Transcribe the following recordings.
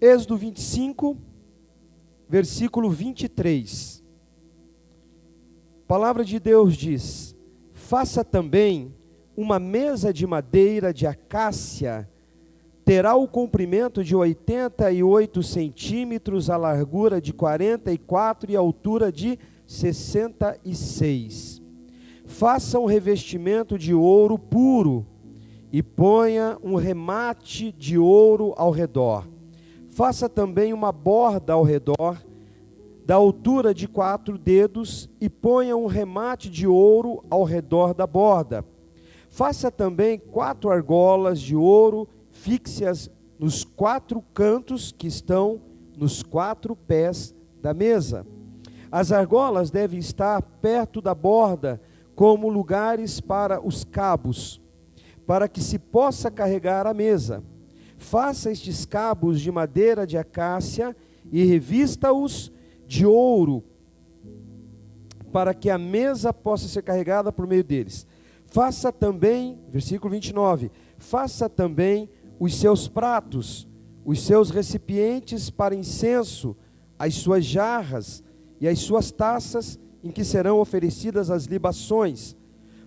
Êxodo 25, versículo 23. A palavra de Deus diz: faça também uma mesa de madeira de acácia, terá o comprimento de 88 centímetros, a largura de 44 e a altura de 66. Faça um revestimento de ouro puro e ponha um remate de ouro ao redor. Faça também uma borda ao redor, da altura de 4 dedos, e ponha um remate de ouro ao redor da borda. Faça também 4 argolas de ouro, fixe-as nos 4 cantos que estão nos 4 pés da mesa. As argolas devem estar perto da borda, como lugares para os cabos, para que se possa carregar a mesa. Faça estes cabos de madeira de acácia e revista-os de ouro, para que a mesa possa ser carregada por meio deles. Faça também, versículo 29, faça também os seus pratos, os seus recipientes para incenso, as suas jarras e as suas taças em que serão oferecidas as libações.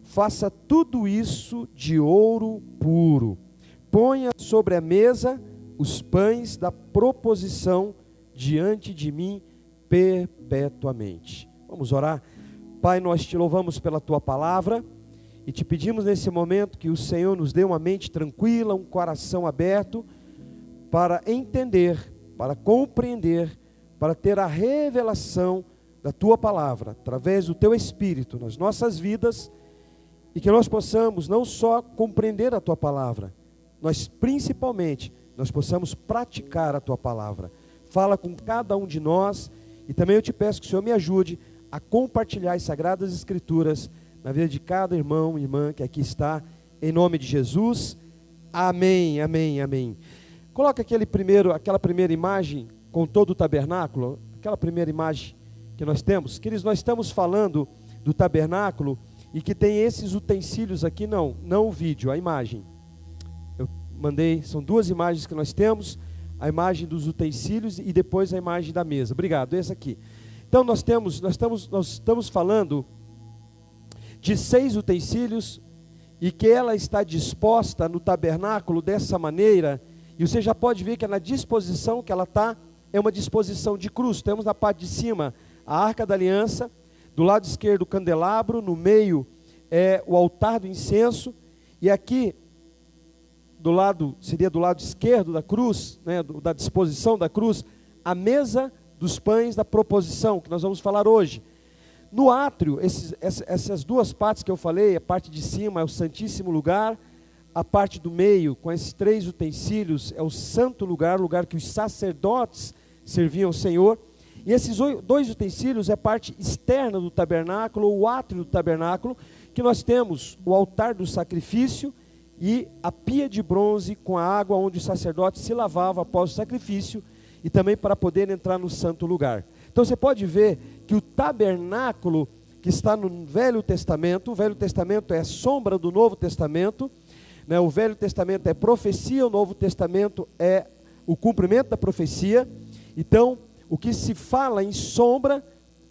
Faça tudo isso de ouro puro. Ponha sobre a mesa os pães da proposição diante de mim perpetuamente. Vamos orar. Pai, nós te louvamos pela tua palavra e te pedimos nesse momento que o Senhor nos dê uma mente tranquila, um coração aberto para entender, para compreender, para ter a revelação da tua palavra através do teu Espírito nas nossas vidas, e que nós possamos não só compreender a tua palavra, nós principalmente possamos praticar a tua palavra. Fala com cada um de nós, e também eu te peço que o Senhor me ajude a compartilhar as Sagradas Escrituras na vida de cada irmão e irmã que aqui está, em nome de Jesus. Amém, amém, amém. Coloca aquela primeira imagem com todo o tabernáculo, aquela primeira imagem que nós temos. Queridos, nós estamos falando do tabernáculo e que tem esses utensílios aqui, não o vídeo, a imagem. Eu mandei, são 2 imagens que nós temos, a imagem dos utensílios e depois a imagem da mesa. Obrigado, essa aqui. Então nós estamos falando de 6 utensílios e que ela está disposta no tabernáculo dessa maneira, e você já pode ver que na disposição que ela está, é uma disposição de cruz. Temos na parte de cima a Arca da Aliança, do lado esquerdo o candelabro, no meio é o altar do incenso, e aqui seria do lado esquerdo da cruz, né, da disposição da cruz, a mesa dos pães da proposição, que nós vamos falar hoje. No átrio, essas 2 partes que eu falei, a parte de cima é o Santíssimo Lugar, a parte do meio, com esses 3 utensílios, é o Santo Lugar, o lugar que os sacerdotes serviam ao Senhor. E esses 2 utensílios é a parte externa do tabernáculo, o átrio do tabernáculo, que nós temos o altar do sacrifício e a pia de bronze com a água onde o sacerdote se lavava após o sacrifício, e também para poder entrar no santo lugar. Então você pode ver que o tabernáculo que está no Velho Testamento, o Velho Testamento é sombra do Novo Testamento, né? O Velho Testamento é profecia, o Novo Testamento é o cumprimento da profecia. Então, o que se fala em sombra,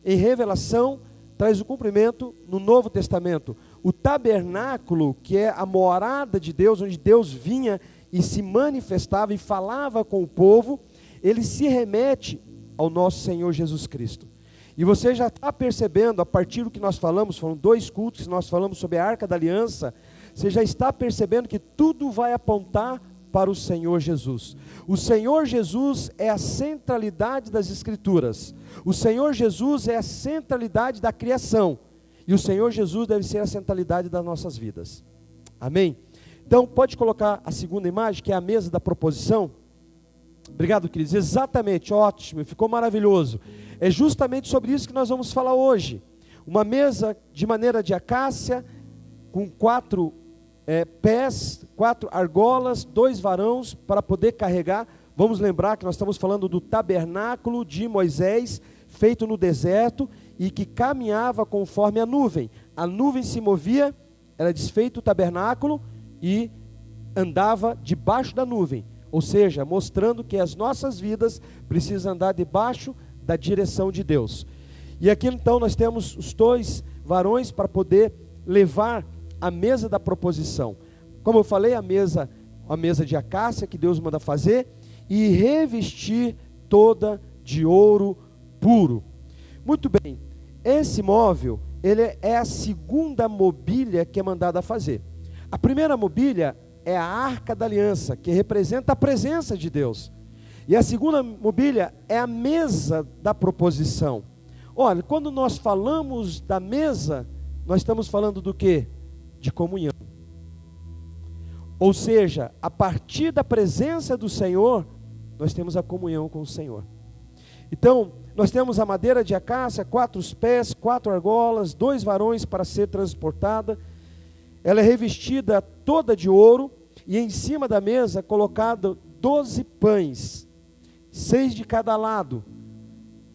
em revelação, traz o cumprimento no Novo Testamento. O tabernáculo, que é a morada de Deus, onde Deus vinha e se manifestava e falava com o povo, ele se remete ao nosso Senhor Jesus Cristo. E você já está percebendo, a partir do que nós falamos, foram 2 cultos que nós falamos sobre a Arca da Aliança, você já está percebendo que tudo vai apontar para o Senhor Jesus. O Senhor Jesus é a centralidade das Escrituras. O Senhor Jesus é a centralidade da criação. E o Senhor Jesus deve ser a centralidade das nossas vidas. Amém? Então, pode colocar a segunda imagem, que é a mesa da proposição. Obrigado, queridos. Exatamente, ótimo, ficou maravilhoso. É justamente sobre isso que nós vamos falar hoje. Uma mesa de maneira de acácia, com 4 pés, 4 argolas, 2 varões para poder carregar. Vamos lembrar que nós estamos falando do tabernáculo de Moisés, feito no deserto, e que caminhava conforme a nuvem. A nuvem se movia, era desfeito o tabernáculo e andava debaixo da nuvem. ou seja, mostrando que as nossas vidas precisam andar debaixo da direção de Deus. E aqui então nós temos os 2 varões para poder levar a mesa da proposição. Como eu falei, a mesa de acácia que Deus manda fazer, e revestir toda de ouro puro. Muito bem, esse móvel, ele é a segunda mobília que é mandada fazer. A primeira mobília é a Arca da Aliança, que representa a presença de Deus. E a segunda mobília é a mesa da proposição. Olha, quando nós falamos da mesa, nós estamos falando do quê? De comunhão. Ou seja, a partir da presença do Senhor, nós temos a comunhão com o Senhor. Então, nós temos a madeira de acácia, 4 pés, 4 argolas, 2 varões para ser transportada. Ela é revestida toda de ouro, e em cima da mesa colocado 12 pães, 6 de cada lado,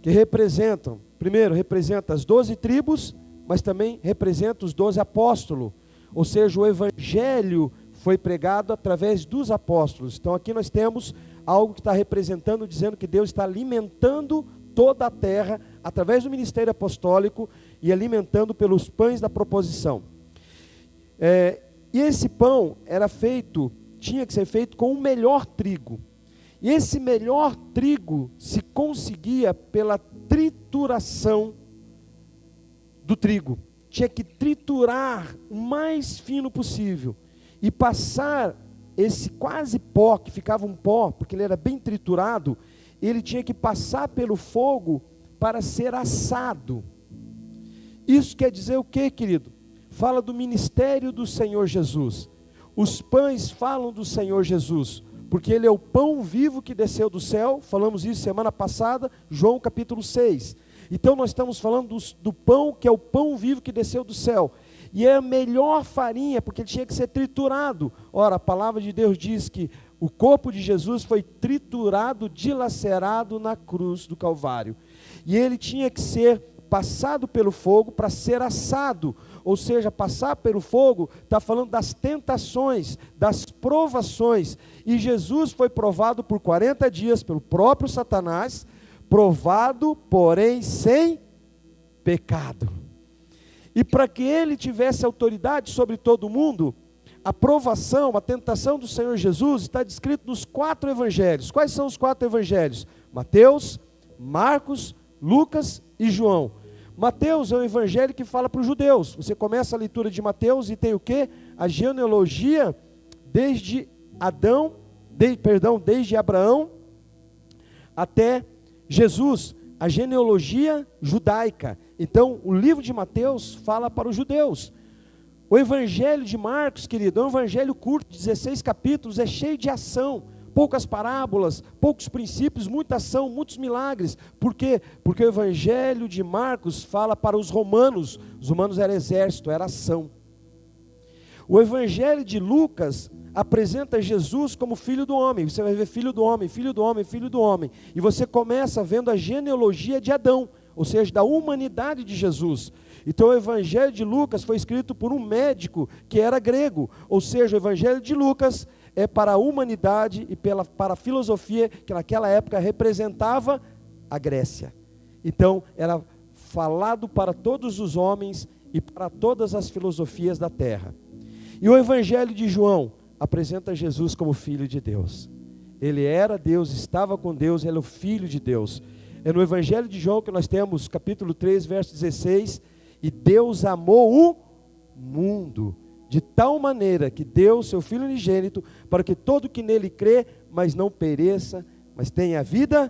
que representam, primeiro representa as 12 tribos, mas também representa os 12 apóstolos, ou seja, o evangelho foi pregado através dos apóstolos. Então aqui nós temos algo que está representando, dizendo que Deus está alimentando toda a terra, através do ministério apostólico, e alimentando pelos pães da proposição. E esse pão tinha que ser feito com o melhor trigo. E esse melhor trigo se conseguia pela trituração do trigo. Tinha que triturar o mais fino possível e passar esse quase pó, que ficava um pó, porque ele era bem triturado, ele tinha que passar pelo fogo para ser assado. Isso quer dizer o quê, querido? Fala do ministério do Senhor Jesus. Os pães falam do Senhor Jesus, porque Ele é o pão vivo que desceu do céu. Falamos isso semana passada, João capítulo 6. Então nós estamos falando do pão, que é o pão vivo que desceu do céu. E é a melhor farinha, porque ele tinha que ser triturado. Ora, a palavra de Deus diz que o corpo de Jesus foi triturado, dilacerado na cruz do Calvário. E ele tinha que ser passado pelo fogo para ser assado. Ou seja, passar pelo fogo está falando das tentações, das provações. E Jesus foi provado por 40 dias pelo próprio Satanás, provado, porém sem pecado. E para que ele tivesse autoridade sobre todo mundo, a provação, a tentação do Senhor Jesus está descrito nos 4 evangelhos. Quais são os 4 evangelhos? Mateus, Marcos, Lucas e João. Mateus é um evangelho que fala para os judeus. Você começa a leitura de Mateus e tem o quê? A genealogia desde desde Abraão até Jesus, a genealogia judaica. Então, o livro de Mateus fala para os judeus. O evangelho de Marcos, querido, é um evangelho curto, 16 capítulos, é cheio de ação, poucas parábolas, poucos princípios, muita ação, muitos milagres. Por quê? Porque o evangelho de Marcos fala para os romanos era exército, era ação. O evangelho de Lucas apresenta Jesus como filho do homem. Você vai ver filho do homem, filho do homem, filho do homem. E você começa vendo a genealogia de Adão, ou seja, da humanidade de Jesus. Então o evangelho de Lucas foi escrito por um médico que era grego. Ou seja, o evangelho de Lucas é para a humanidade e para a filosofia que naquela época representava a Grécia. Então era falado para todos os homens e para todas as filosofias da terra. E o evangelho de João apresenta Jesus como Filho de Deus. Ele era Deus, estava com Deus, ele é o Filho de Deus. É no evangelho de João que nós temos capítulo 3, verso 16, e Deus amou o mundo, de tal maneira que deu seu Filho unigênito, para que todo que nele crê, mas não pereça, mas tenha vida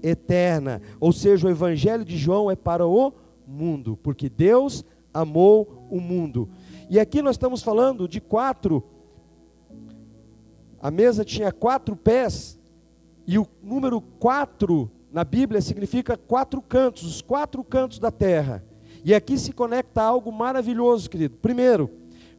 eterna. Ou seja, o evangelho de João é para o mundo, porque Deus amou o mundo. E aqui nós estamos falando de 4. A mesa tinha 4 pés, e o número 4 na Bíblia significa 4 cantos, os 4 cantos da terra. E aqui se conecta a algo maravilhoso, querido. Primeiro,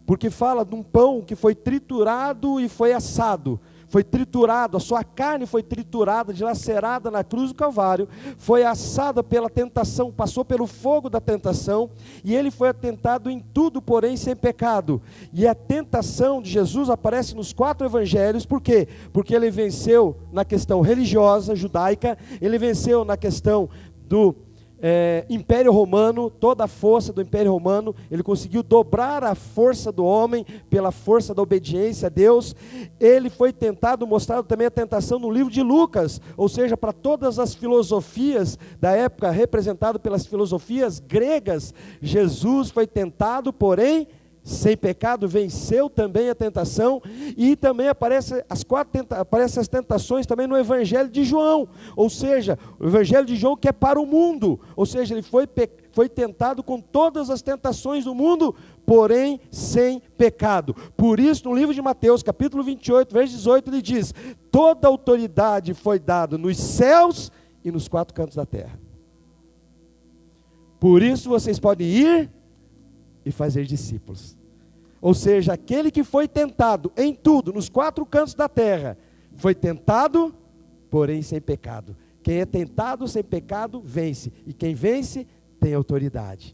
porque fala de um pão que foi triturado e foi assado. foi triturado, a sua carne foi triturada, dilacerada na cruz do Calvário, foi assada pela tentação, passou pelo fogo da tentação, e ele foi tentado em tudo, porém sem pecado. E a tentação de Jesus aparece nos 4 evangelhos, por quê? Porque ele venceu na questão religiosa, judaica, ele venceu na questão do Império Romano, toda a força do Império Romano, ele conseguiu dobrar a força do homem pela força da obediência a Deus. Ele foi tentado, mostrado também a tentação no livro de Lucas, ou seja, para todas as filosofias da época, representado pelas filosofias gregas, Jesus foi tentado, porém sem pecado, venceu também a tentação. E também aparecem as tentações também no Evangelho de João, ou seja, o Evangelho de João que é para o mundo, ou seja, ele foi tentado com todas as tentações do mundo, porém sem pecado. Por isso, no livro de Mateus, capítulo 28, verso 18, ele diz: toda autoridade foi dada nos céus e nos 4 cantos da terra. Por isso vocês podem ir e fazer discípulos. Ou seja, aquele que foi tentado em tudo, nos 4 cantos da terra, foi tentado, porém sem pecado. Quem é tentado sem pecado, vence. E quem vence, tem autoridade.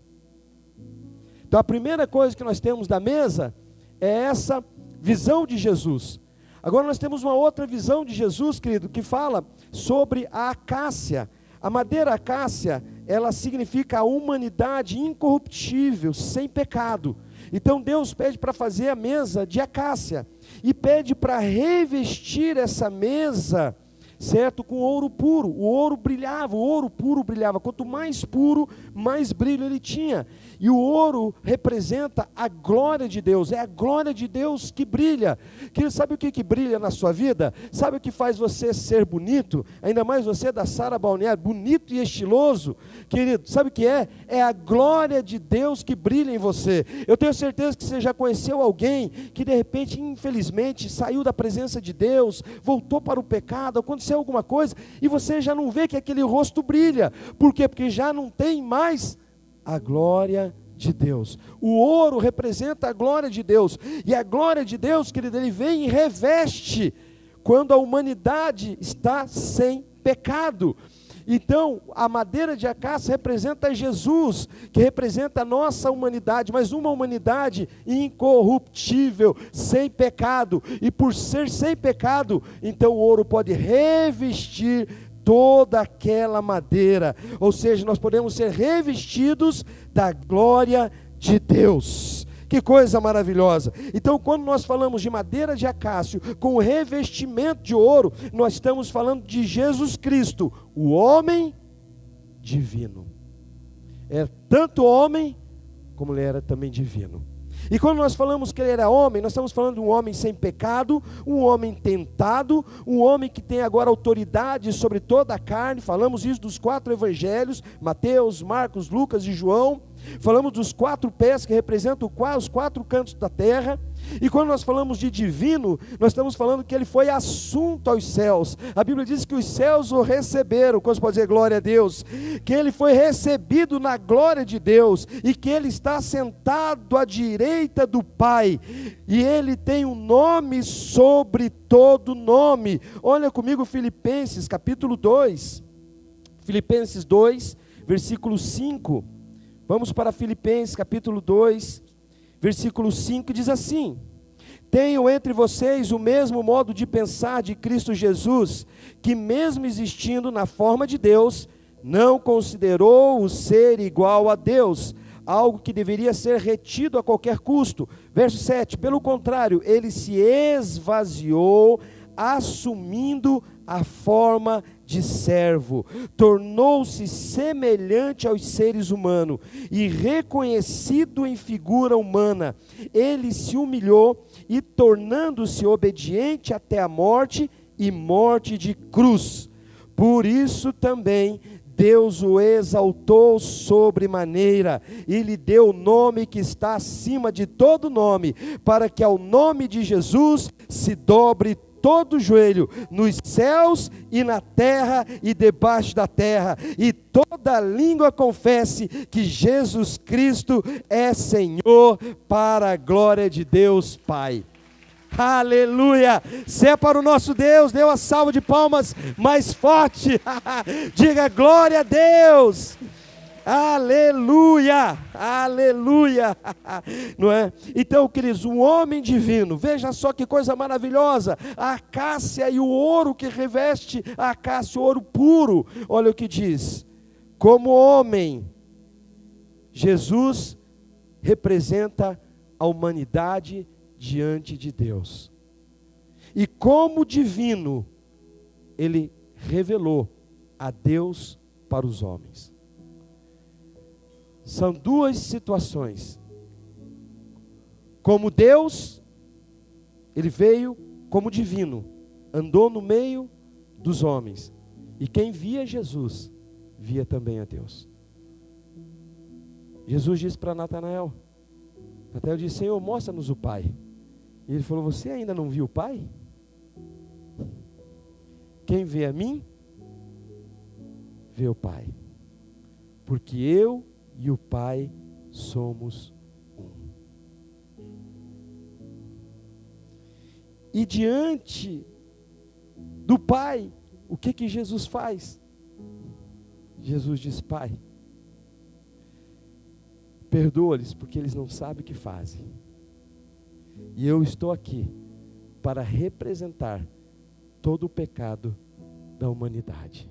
Então a primeira coisa que nós temos da mesa, é essa visão de Jesus. Agora nós temos uma outra visão de Jesus, querido, que fala sobre a acácia. A madeira acácia, ela significa a humanidade incorruptível, sem pecado. Então Deus pede para fazer a mesa de acácia, e pede para revestir essa mesa, certo, com ouro puro. O ouro brilhava, o ouro puro brilhava, quanto mais puro, mais brilho ele tinha. E o ouro representa a glória de Deus, é a glória de Deus que brilha. Querido, sabe o que brilha na sua vida? Sabe o que faz você ser bonito? Ainda mais você da Sara Balneário, bonito e estiloso. Querido, sabe o que é? É a glória de Deus que brilha em você. Eu tenho certeza que você já conheceu alguém que de repente, infelizmente, saiu da presença de Deus, voltou para o pecado, aconteceu alguma coisa, e você já não vê que aquele rosto brilha. Por quê? Porque já não tem mais a glória de Deus. O ouro representa a glória de Deus, e a glória de Deus, querido, ele vem e reveste quando a humanidade está sem pecado. Então, a madeira de acácia representa Jesus, que representa a nossa humanidade, mas uma humanidade incorruptível, sem pecado. E por ser sem pecado, então o ouro pode revestir toda aquela madeira. Ou seja, nós podemos ser revestidos da glória de Deus. Que coisa maravilhosa. Então, quando nós falamos de madeira de acácio com revestimento de ouro, nós estamos falando de Jesus Cristo, o homem divino. É tanto homem como ele era também divino. E quando nós falamos que ele era homem, nós estamos falando de um homem sem pecado, um homem tentado, um homem que tem agora autoridade sobre toda a carne. Falamos isso dos 4 evangelhos, Mateus, Marcos, Lucas e João. Falamos dos 4 pés que representam os 4 cantos da terra. E quando nós falamos de divino, nós estamos falando que ele foi assunto aos céus. A Bíblia diz que os céus o receberam. Como você pode dizer glória a Deus? Que ele foi recebido na glória de Deus, e que ele está sentado à direita do Pai, e ele tem um nome sobre todo nome. Olha comigo Filipenses capítulo 2, Filipenses 2, versículo 5. Vamos para Filipenses capítulo 2, versículo 5, diz assim: tenham entre vocês o mesmo modo de pensar de Cristo Jesus, que mesmo existindo na forma de Deus, não considerou o ser igual a Deus, algo que deveria ser retido a qualquer custo. Verso 7, pelo contrário, ele se esvaziou, assumindo a forma de servo, tornou-se semelhante aos seres humanos, e reconhecido em figura humana, ele se humilhou, e tornando-se obediente até a morte, e morte de cruz. Por isso também Deus o exaltou sobremaneira, e lhe deu o nome que está acima de todo nome, para que ao nome de Jesus se dobre todo joelho, nos céus e na terra e debaixo da terra, e toda língua confesse que Jesus Cristo é Senhor, para a glória de Deus Pai. Aleluia! Se é para o nosso Deus, dê uma salva de palmas mais forte. Diga glória a Deus. Aleluia, aleluia, não é? Então, queridos, um homem divino, veja só que coisa maravilhosa, a acácia e o ouro que reveste a acácia, o ouro puro, olha o que diz, como homem, Jesus representa a humanidade diante de Deus, e como divino, ele revelou a Deus para os homens. São duas situações. Como Deus, ele veio como divino, andou no meio dos homens. E quem via Jesus, via também a Deus. Jesus disse para Natanael, Natanael disse, Senhor, mostra-nos o Pai. E ele falou, você ainda não viu o Pai? Quem vê a mim, vê o Pai. Porque eu e o Pai somos um. E diante do Pai, o que Jesus faz? Jesus diz, Pai, perdoa-lhes porque eles não sabem o que fazem. E eu estou aqui para representar todo o pecado da humanidade.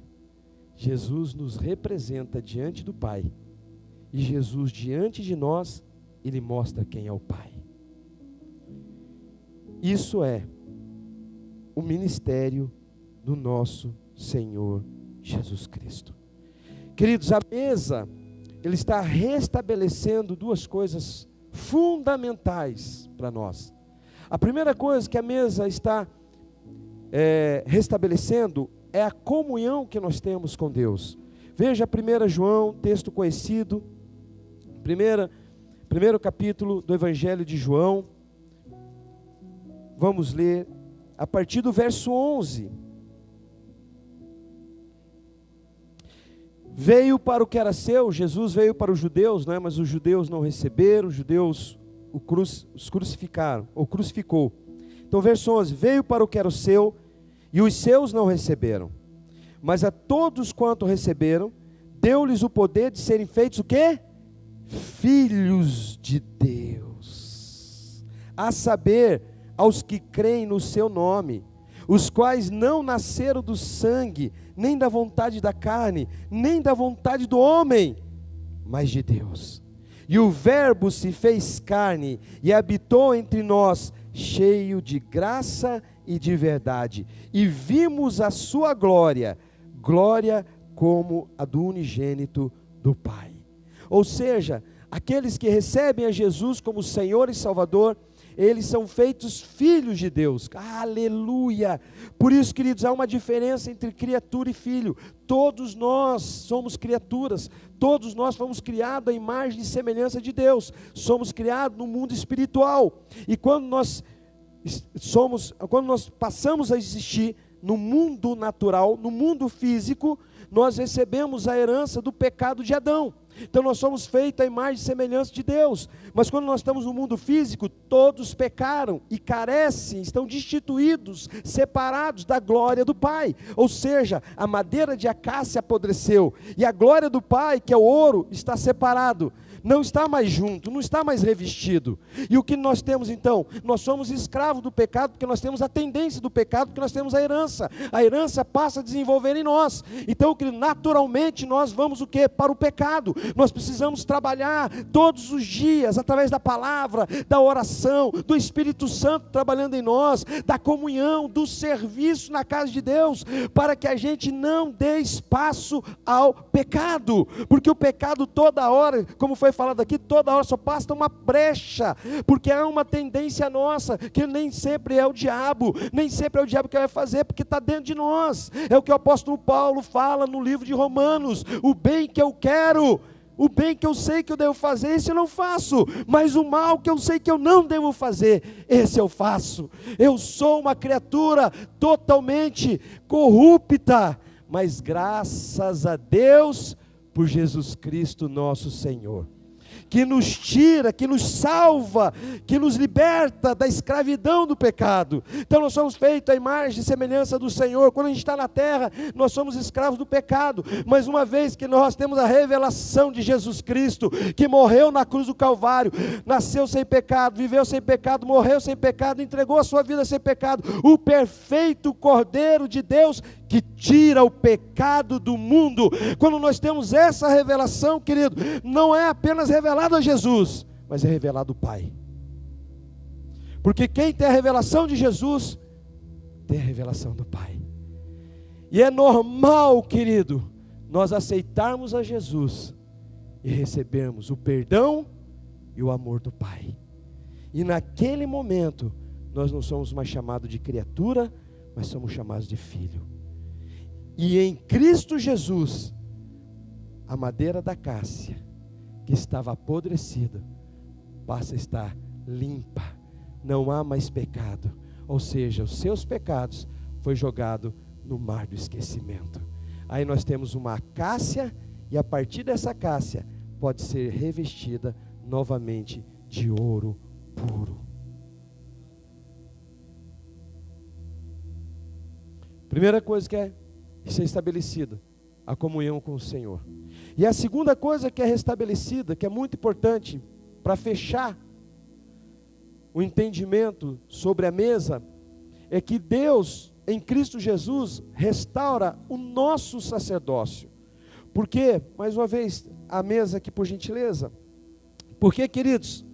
Jesus nos representa diante do Pai. E Jesus diante de nós, Ele mostra quem é o Pai. Isso é o ministério do nosso Senhor Jesus Cristo. Queridos, a mesa, Ele está restabelecendo duas coisas fundamentais para nós. A primeira coisa que a mesa está restabelecendo é a comunhão que nós temos com Deus. Veja 1 João, texto conhecido, primeiro capítulo do Evangelho de João, vamos ler a partir do verso 11. Veio para o que era seu, Jesus veio para os judeus, não é? Mas os judeus não receberam, os judeus os crucificaram, ou crucificou. Então verso 11, veio para o que era o seu, e os seus não receberam. Mas a todos quanto receberam, deu-lhes o poder de serem feitos o quê? Filhos de Deus, a saber, aos que creem no seu nome, os quais não nasceram do sangue, nem da vontade da carne, nem da vontade do homem, mas de Deus. E o Verbo se fez carne e habitou entre nós, cheio de graça e de verdade, e vimos a sua glória, glória como a do unigênito do Pai. Ou seja, aqueles que recebem a Jesus como Senhor e Salvador, eles são feitos filhos de Deus. Aleluia! Por isso, queridos, há uma diferença entre criatura e filho. Todos nós somos criaturas, todos nós fomos criados à imagem e semelhança de Deus. Somos criados no mundo espiritual. E quando nós passamos a existir no mundo natural, no mundo físico, nós recebemos a herança do pecado de Adão. Então nós somos feitos à imagem e semelhança de Deus, mas quando nós estamos no mundo físico, todos pecaram e carecem, estão destituídos, separados da glória do Pai. Ou seja, a madeira de acácia apodreceu, e a glória do Pai, que é o ouro, está separado. Não está mais junto, não está mais revestido. E o que nós temos então? Nós somos escravos do pecado, porque nós temos a tendência do pecado, porque nós temos a herança. A herança passa a desenvolver em nós. Então, naturalmente, nós vamos o quê? Para o pecado. Nós precisamos trabalhar todos os dias, através da palavra, da oração, do Espírito Santo trabalhando em nós, da comunhão, do serviço na casa de Deus, para que a gente não dê espaço ao pecado. Porque o pecado toda hora, como foi falado aqui, toda hora só passa uma brecha, porque há uma tendência nossa, que nem sempre é o diabo, nem sempre é o diabo que vai fazer, porque está dentro de nós. É o que o apóstolo Paulo fala no livro de Romanos: o bem que eu quero, o bem que eu sei que eu devo fazer, esse eu não faço, mas o mal que eu sei que eu não devo fazer, esse eu faço. Eu sou uma criatura totalmente corrupta, mas graças a Deus por Jesus Cristo nosso Senhor. que nos tira, que nos salva, que nos liberta da escravidão do pecado. Então nós somos feitos à imagem e semelhança do Senhor. Quando a gente está na terra, nós somos escravos do pecado, mas uma vez que nós temos a revelação de Jesus Cristo, que morreu na cruz do Calvário, nasceu sem pecado, viveu sem pecado, morreu sem pecado, entregou a sua vida sem pecado, o perfeito Cordeiro de Deus, que tira o pecado do mundo. Quando nós temos essa revelação, querido, não é apenas revelado a Jesus, mas é revelado o Pai. Porque quem tem a revelação de Jesus, tem a revelação do Pai. E é normal, querido, nós aceitarmos a Jesus e recebermos o perdão e o amor do Pai. E naquele momento, nós não somos mais chamados de criatura, mas somos chamados de filho. E em Cristo Jesus, a madeira da cássia, que estava apodrecida, passa a estar limpa. Não há mais pecado. Ou seja, os seus pecados foi jogado no mar do esquecimento. Aí nós temos uma cássia, e a partir dessa cássia pode ser revestida novamente de ouro puro. Primeira coisa que é ser estabelecida, a comunhão com o Senhor. E a segunda coisa que é restabelecida, que é muito importante para fechar o entendimento sobre a mesa, é que Deus, em Cristo Jesus, restaura o nosso sacerdócio. Por quê? Mais uma vez, a mesa aqui, por gentileza. Porque, queridos,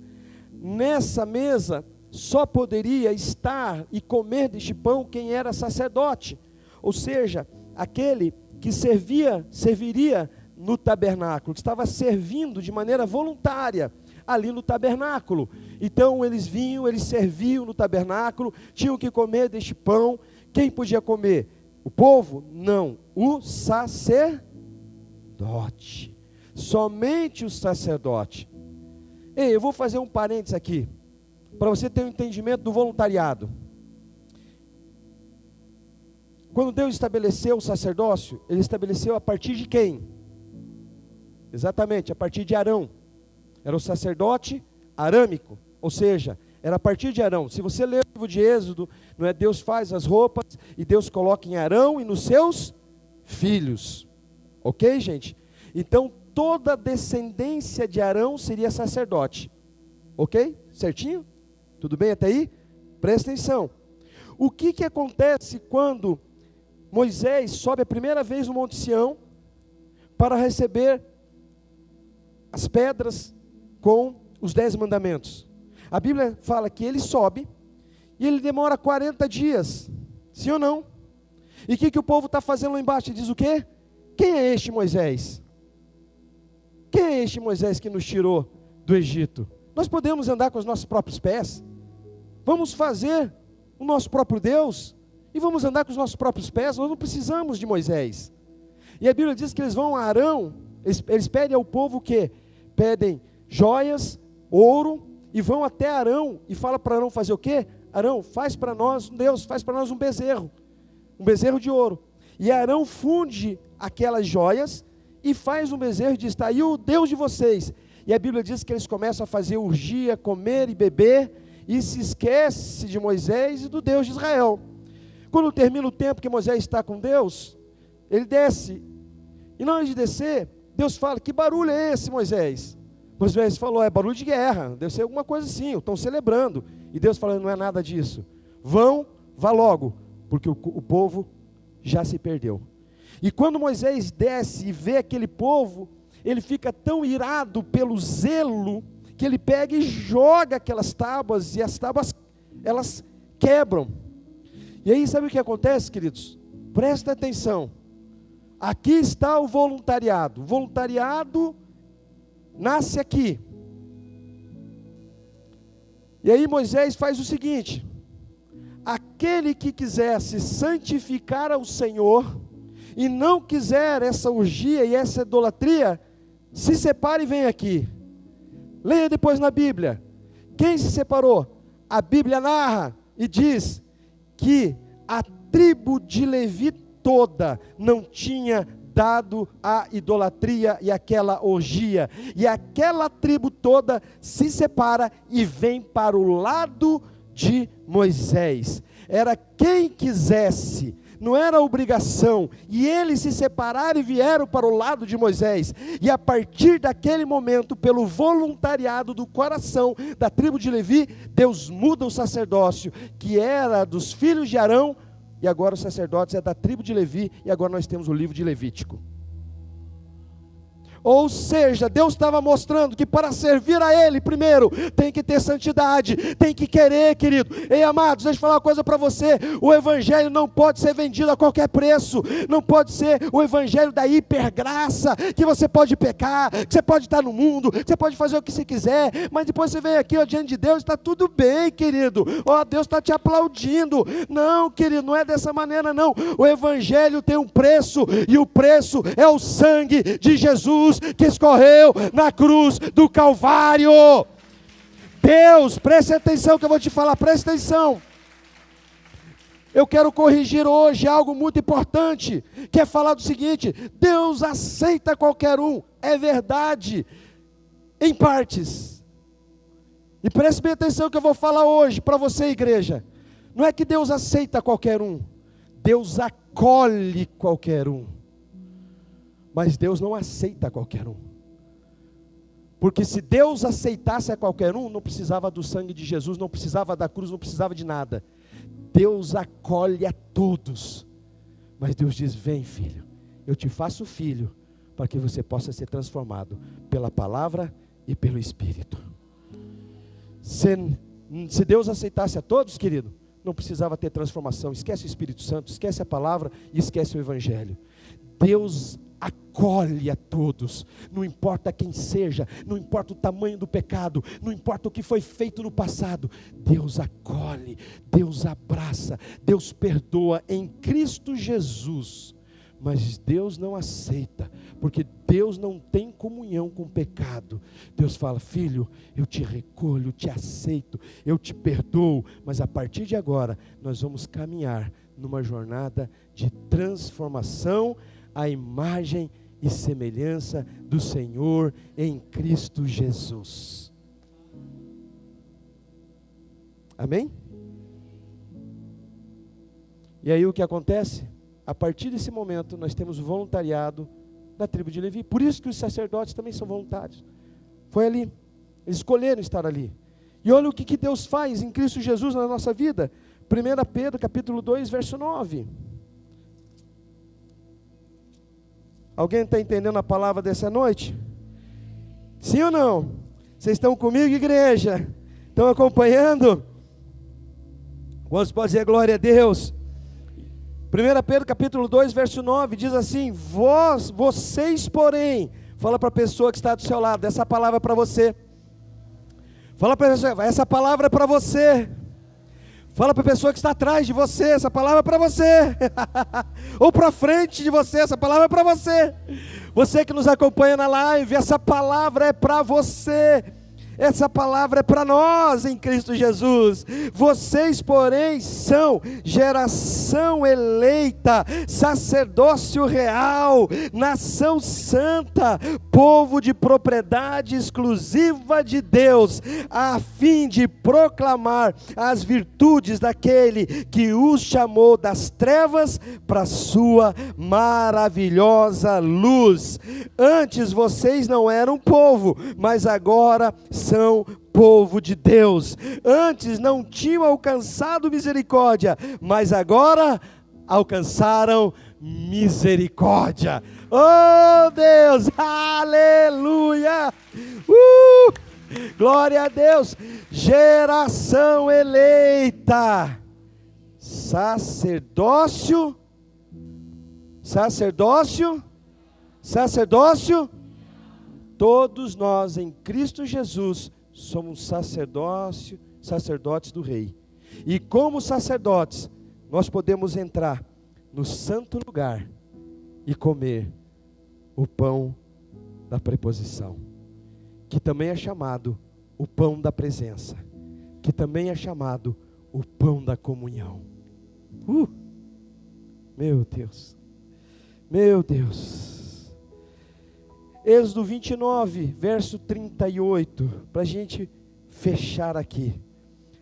nessa mesa só poderia estar e comer deste pão quem era sacerdote, ou seja, aquele que serviria no tabernáculo, que estava servindo de maneira voluntária ali no tabernáculo. Então eles vinham, eles serviam no tabernáculo, tinham que comer deste pão. Quem podia comer? O povo? Não, o sacerdote. Somente o sacerdote. Ei, eu vou fazer um parênteses aqui, para você ter um entendimento do voluntariado. Quando Deus estabeleceu o sacerdócio, Ele estabeleceu a partir de quem? Exatamente, a partir de Arão. Era o sacerdote arâmico, ou seja, era a partir de Arão. Se você ler o livro de Êxodo, não é? Deus faz as roupas e Deus coloca em Arão e nos seus filhos. Ok, gente? Então, toda a descendência de Arão seria sacerdote. Ok? Certinho? Tudo bem até aí? Presta atenção. O que acontece quando Moisés sobe a primeira vez no Monte Sião para receber as pedras com os 10 mandamentos? A Bíblia fala que ele sobe e ele demora 40 dias, sim ou não? E o que o povo está fazendo lá embaixo? Diz o quê? Quem é este Moisés? Quem é este Moisés que nos tirou do Egito? Nós podemos andar com os nossos próprios pés? Vamos fazer o nosso próprio Deus? E vamos andar com os nossos próprios pés? Nós não precisamos de Moisés. E a Bíblia diz que eles vão a Arão, eles pedem ao povo o quê? Pedem joias, ouro, e vão até Arão, e fala para Arão fazer o quê? Arão, faz para nós, Deus, faz para nós um bezerro de ouro. E Arão funde aquelas joias, e faz um bezerro e diz, está aí o Deus de vocês. E a Bíblia diz que eles começam a fazer orgia, comer e beber, e se esquece de Moisés e do Deus de Israel. Quando termina o tempo que Moisés está com Deus, ele desce, e na hora de descer, Deus fala, que barulho é esse, Moisés? Moisés falou, é barulho de guerra, deve ser alguma coisa assim, estão celebrando. E Deus falou, não é nada disso. Vá logo, porque o povo já se perdeu. E quando Moisés desce e vê aquele povo, ele fica tão irado pelo zelo, que ele pega e joga aquelas tábuas, e as tábuas, elas quebram. E aí sabe o que acontece, queridos? Presta atenção. Aqui está o voluntariado. O voluntariado nasce aqui. E aí Moisés faz o seguinte: aquele que quiser se santificar ao Senhor, e não quiser essa orgia e essa idolatria, se separe e vem aqui. Leia depois na Bíblia. Quem se separou? A Bíblia narra e diz que a tribo de Levi toda não tinha dado à idolatria e àquela orgia. E aquela tribo toda se separa e vem para o lado de Moisés. Era quem quisesse, não era obrigação, e eles se separaram e vieram para o lado de Moisés, e a partir daquele momento, pelo voluntariado do coração da tribo de Levi, Deus muda o sacerdócio, que era dos filhos de Arão, e agora o sacerdócio é da tribo de Levi, e agora nós temos o livro de Levítico. Ou seja, Deus estava mostrando que para servir a Ele, primeiro, tem que ter santidade, tem que querer, querido. Ei, amados, deixa eu falar uma coisa para você, o Evangelho não pode ser vendido a qualquer preço, não pode ser o Evangelho da hipergraça, que você pode pecar, que você pode estar no mundo, que você pode fazer o que você quiser, mas depois você vem aqui, ó, diante de Deus, está tudo bem, querido, ó, Deus está te aplaudindo. Não, querido, não é dessa maneira não, o Evangelho tem um preço, e o preço é o sangue de Jesus, que escorreu na cruz do Calvário. Deus, preste atenção que eu vou te falar, preste atenção. Eu quero corrigir hoje algo muito importante, que é falar do seguinte: Deus aceita qualquer um, é verdade, em partes. E preste bem atenção que eu vou falar hoje para você, igreja. Não é que Deus aceita qualquer um, Deus acolhe qualquer um. Mas Deus não aceita qualquer um. Porque se Deus aceitasse a qualquer um, não precisava do sangue de Jesus, não precisava da cruz, não precisava de nada. Deus acolhe a todos. Mas Deus diz: vem, filho, eu te faço filho, para que você possa ser transformado pela palavra e pelo Espírito. Se Deus aceitasse a todos, querido, não precisava ter transformação. Esquece o Espírito Santo, esquece a palavra e esquece o Evangelho. Deus acolhe a todos, não importa quem seja, não importa o tamanho do pecado, não importa o que foi feito no passado, Deus acolhe, Deus abraça, Deus perdoa em Cristo Jesus. Mas Deus não aceita, porque Deus não tem comunhão com o pecado. Deus fala: filho, eu te recolho, te aceito, eu te perdoo, mas a partir de agora nós vamos caminhar numa jornada de transformação a imagem e semelhança do Senhor em Cristo Jesus. Amém? E aí o que acontece? A partir desse momento nós temos o voluntariado da tribo de Levi. Por isso que os sacerdotes também são voluntários. Foi ali, eles escolheram estar ali. E olha o que Deus faz em Cristo Jesus na nossa vida. 1 Pedro capítulo 2, verso 9. Alguém está entendendo a palavra dessa noite? Sim ou não? Vocês estão comigo, igreja? Estão acompanhando? Quantos podem dizer glória a Deus? 1 Pedro capítulo 2, verso 9, diz assim: vocês porém, fala para a pessoa que está do seu lado, essa palavra é para você. Fala para a pessoa, essa palavra é para você. Fala para a pessoa que está atrás de você, essa palavra é para você. Ou para frente de você, essa palavra é para você. Você que nos acompanha na live, essa palavra é para você. Essa palavra é para nós em Cristo Jesus. Vocês, porém, são geração eleita, sacerdócio real, nação santa, povo de propriedade exclusiva de Deus, a fim de proclamar as virtudes daquele que os chamou das trevas para a sua maravilhosa luz. Antes vocês não eram povo, mas agora são povo de Deus. Antes não tinham alcançado misericórdia, mas agora alcançaram misericórdia. Oh Deus, aleluia, glória a Deus. Geração eleita, sacerdócio, todos nós em Cristo Jesus somos sacerdotes do Rei. E como sacerdotes, nós podemos entrar no santo lugar e comer o pão da preposição, que também é chamado o pão da presença, que também é chamado o pão da comunhão. Meu Deus, meu Deus. Êxodo 29, verso 38, para a gente fechar aqui.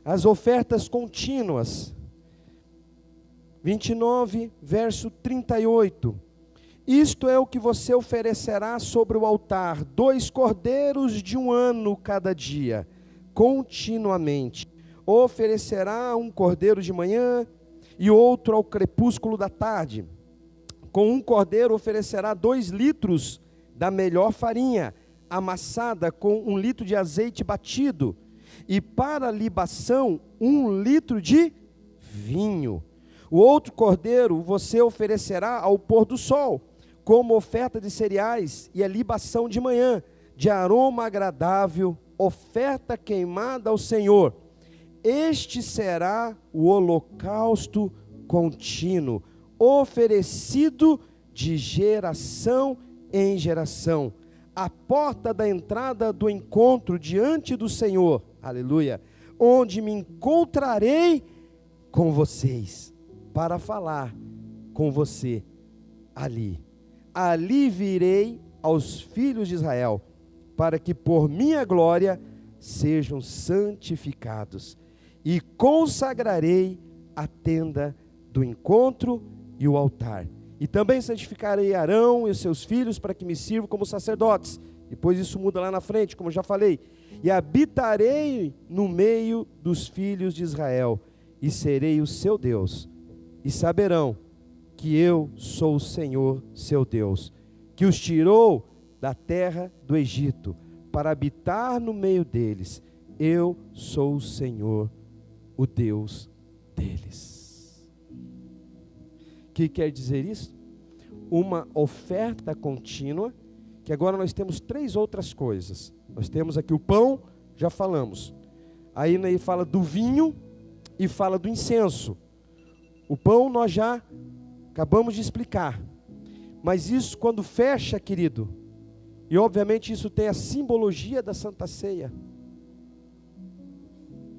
As ofertas contínuas. 29, verso 38. Isto é o que você oferecerá sobre o altar: 2 cordeiros de 1 ano cada dia, continuamente. Oferecerá um cordeiro de manhã e outro ao crepúsculo da tarde. Com um cordeiro oferecerá 2 litros da melhor farinha, amassada com 1 litro de azeite batido, e para a libação 1 litro de vinho. O outro cordeiro você oferecerá ao pôr do sol, como oferta de cereais e a libação de manhã, de aroma agradável, oferta queimada ao Senhor. Este será o holocausto contínuo, oferecido de geração em geração, a porta da entrada do encontro diante do Senhor, aleluia, onde me encontrarei com vocês, para falar com você ali. Ali virei aos filhos de Israel, para que por minha glória sejam santificados, e consagrarei a tenda do encontro e o altar. E também santificarei Arão e os seus filhos para que me sirvam como sacerdotes. Depois isso muda lá na frente, como eu já falei. E habitarei no meio dos filhos de Israel, e serei o seu Deus. E saberão que eu sou o Senhor, seu Deus, que os tirou da terra do Egito, para habitar no meio deles. Eu sou o Senhor, o Deus deles. O que quer dizer isso? Uma oferta contínua, que agora nós temos 3 outras coisas. Nós temos aqui o pão, já falamos. Aí ele fala do vinho e fala do incenso. O pão nós já acabamos de explicar. Mas isso quando fecha, querido, e obviamente isso tem a simbologia da Santa Ceia.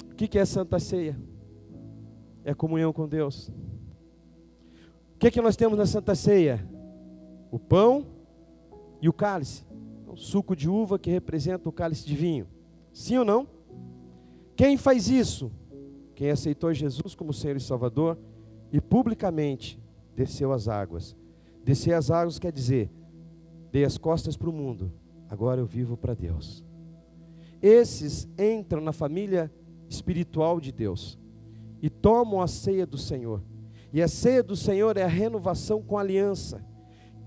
O que é a Santa Ceia? É a comunhão com Deus. O que nós temos na Santa Ceia? O pão e o cálice. O suco de uva que representa o cálice de vinho. Sim ou não? Quem faz isso? Quem aceitou Jesus como Senhor e Salvador e publicamente desceu as águas. Descer as águas quer dizer, dei as costas para o mundo, agora eu vivo para Deus. Esses entram na família espiritual de Deus e tomam a ceia do Senhor. E a ceia do Senhor é a renovação com a aliança.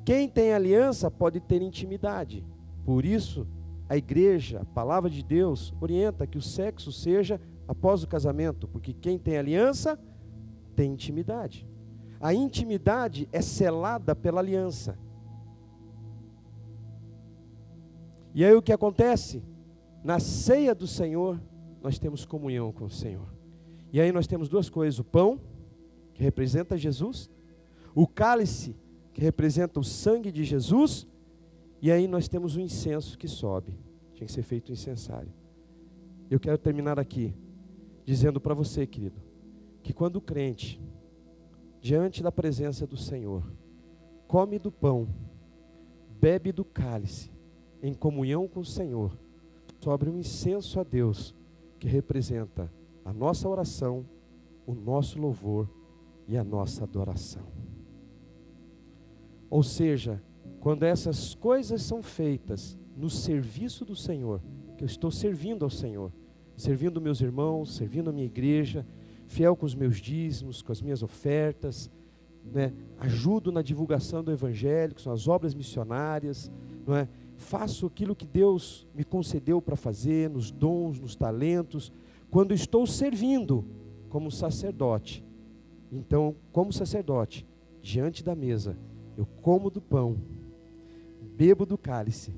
Quem tem aliança pode ter intimidade. Por isso, a igreja, a palavra de Deus, orienta que o sexo seja após o casamento, porque quem tem aliança tem intimidade. A intimidade é selada pela aliança. E aí o que acontece? Na ceia do Senhor, nós temos comunhão com o Senhor. E aí nós temos 2 coisas: o pão, que representa Jesus, o cálice, que representa o sangue de Jesus, e aí nós temos o incenso que sobe. Tinha que ser feito o incensário. Eu quero terminar aqui, dizendo para você, querido, que quando o crente, diante da presença do Senhor, come do pão, bebe do cálice, em comunhão com o Senhor, sobe um incenso a Deus, que representa a nossa oração, o nosso louvor e a nossa adoração. Ou seja, quando essas coisas são feitas no serviço do Senhor, que eu estou servindo ao Senhor, servindo meus irmãos, servindo a minha igreja, fiel com os meus dízimos, com as minhas ofertas, né? Ajudo na divulgação do Evangelho, que são as obras missionárias, não é? Faço aquilo que Deus me concedeu para fazer, nos dons, nos talentos, quando estou servindo como sacerdote. Então, como sacerdote, diante da mesa, eu como do pão, bebo do cálice,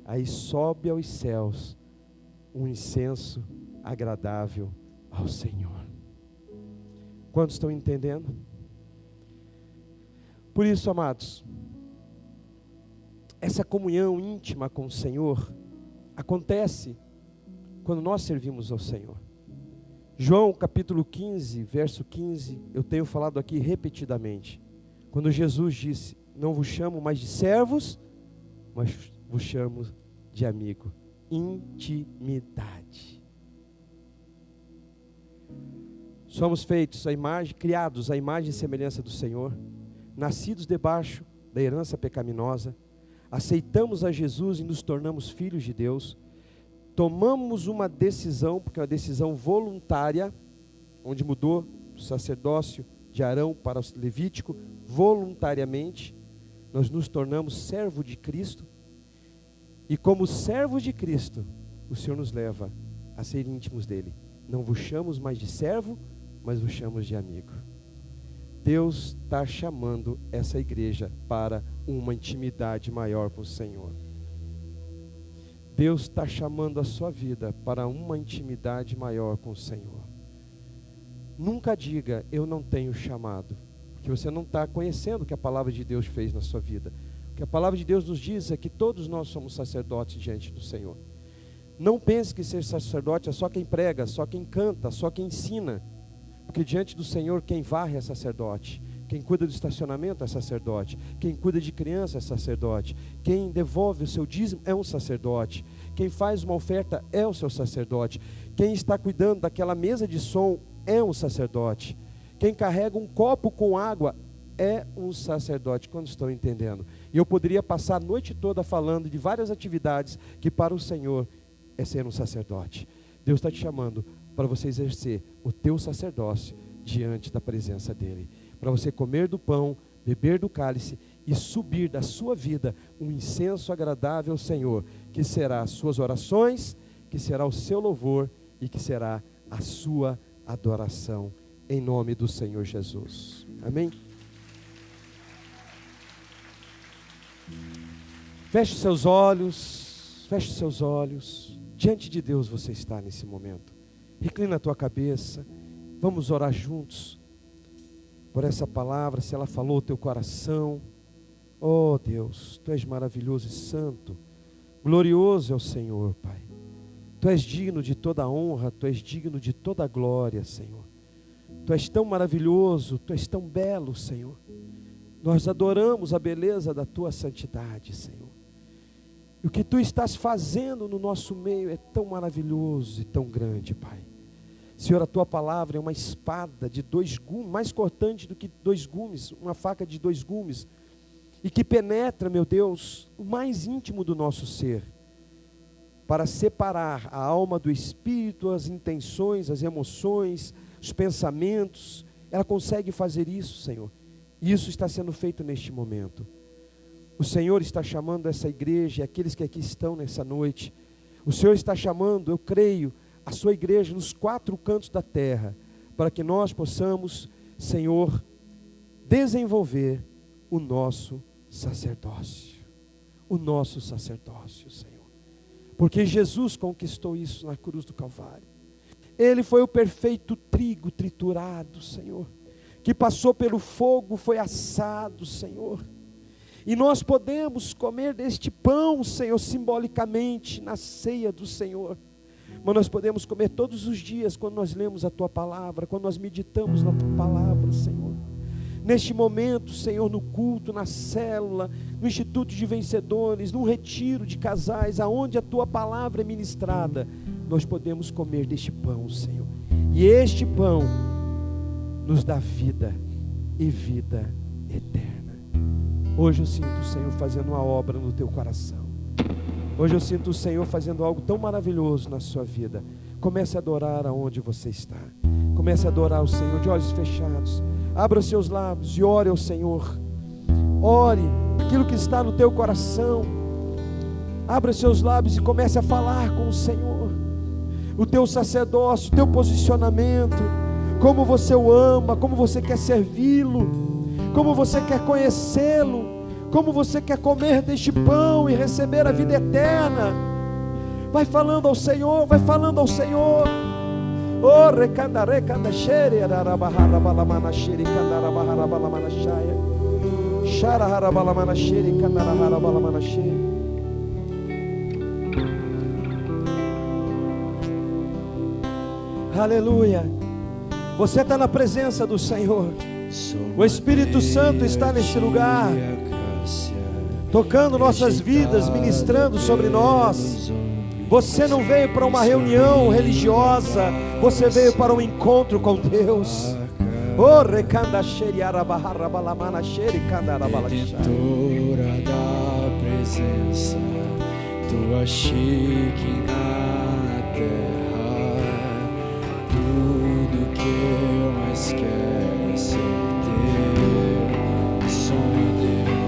aí sobe aos céus um incenso agradável ao Senhor. Quantos estão entendendo? Por isso, amados, essa comunhão íntima com o Senhor acontece quando nós servimos ao Senhor. João capítulo 15, verso 15, eu tenho falado aqui repetidamente. Quando Jesus disse, não vos chamo mais de servos, mas vos chamo de amigo. Intimidade. Somos feitos à imagem, criados à imagem e semelhança do Senhor, nascidos debaixo da herança pecaminosa, aceitamos a Jesus e nos tornamos filhos de Deus, tomamos uma decisão, porque é uma decisão voluntária, onde mudou do sacerdócio de Arão para o Levítico, voluntariamente, nós nos tornamos servo de Cristo, e como servos de Cristo, o Senhor nos leva a ser íntimos dele. Não vos chamamos mais de servo, mas vos chamamos de amigo. Deus está chamando essa igreja para uma intimidade maior com o Senhor. Deus está chamando a sua vida para uma intimidade maior com o Senhor. Nunca diga, eu não tenho chamado, porque você não está conhecendo o que a palavra de Deus fez na sua vida. O que a palavra de Deus nos diz é que todos nós somos sacerdotes diante do Senhor. Não pense que ser sacerdote é só quem prega, só quem canta, só quem ensina. Porque diante do Senhor, quem varre é sacerdote, quem cuida do estacionamento é sacerdote, quem cuida de criança é sacerdote, quem devolve o seu dízimo é um sacerdote, quem faz uma oferta é o seu sacerdote, quem está cuidando daquela mesa de som é um sacerdote, quem carrega um copo com água é um sacerdote. Quando estão entendendo? E eu poderia passar a noite toda falando de várias atividades que para o Senhor é ser um sacerdote. Deus está te chamando para você exercer o teu sacerdócio diante da presença dEle. Para você comer do pão, beber do cálice e subir da sua vida um incenso agradável ao Senhor, que será as suas orações, que será o seu louvor e que será a sua adoração, em nome do Senhor Jesus. Amém? Feche seus olhos, feche seus olhos. Diante de Deus você está nesse momento. Reclina a tua cabeça, vamos orar juntos por essa palavra, se ela falou o teu coração. Oh Deus, Tu és maravilhoso e santo, glorioso é o Senhor, Pai. Tu és digno de toda a honra, Tu és digno de toda a glória, Senhor. Tu és tão maravilhoso, Tu és tão belo, Senhor. Nós adoramos a beleza da Tua santidade, Senhor. E o que Tu estás fazendo no nosso meio é tão maravilhoso e tão grande, Pai. Senhor, a Tua palavra é uma espada de 2 gumes, mais cortante do que 2 gumes, uma faca de 2 gumes, e que penetra, meu Deus, o mais íntimo do nosso ser, para separar a alma do espírito, as intenções, as emoções, os pensamentos. Ela consegue fazer isso, Senhor, e isso está sendo feito neste momento. O Senhor está chamando essa igreja e aqueles que aqui estão nessa noite. O Senhor está chamando, eu creio, a sua igreja nos 4 cantos da terra, para que nós possamos, Senhor, desenvolver o nosso sacerdócio. O nosso sacerdócio, Senhor. Porque Jesus conquistou isso na cruz do Calvário. Ele foi o perfeito trigo triturado, Senhor, que passou pelo fogo, foi assado, Senhor. E nós podemos comer deste pão, Senhor, simbolicamente, na ceia do Senhor. Mas nós podemos comer todos os dias, quando nós lemos a Tua palavra, quando nós meditamos na Tua palavra, Senhor. Neste momento, Senhor, no culto, na célula, no Instituto de Vencedores, num retiro de casais, aonde a Tua palavra é ministrada, nós podemos comer deste pão, Senhor. E este pão nos dá vida e vida eterna. Hoje eu sinto o Senhor fazendo uma obra no teu coração. Hoje eu sinto o Senhor fazendo algo tão maravilhoso na sua vida. Comece a adorar aonde você está. Comece a adorar o Senhor de olhos fechados. Abra os seus lábios e ore ao Senhor. Ore aquilo que está no teu coração. Abra os seus lábios e comece a falar com o Senhor. O teu sacerdócio, o teu posicionamento. Como você o ama, como você quer servi-lo. Como você quer conhecê-lo, como você quer comer deste pão e receber a vida eterna. Vai falando ao Senhor, vai falando ao Senhor. Oh, recandare candachere arabahara balamanachere candarabahara balamanachaya. Sharahara balamanachere candarahara balamanachere. Aleluia. Você está na presença do Senhor. O Espírito Santo está nesse lugar. tocando nossas vidas, ministrando sobre nós. Você não veio para uma reunião religiosa, você veio para um encontro com Deus. Detentora da presença, tua Shekinah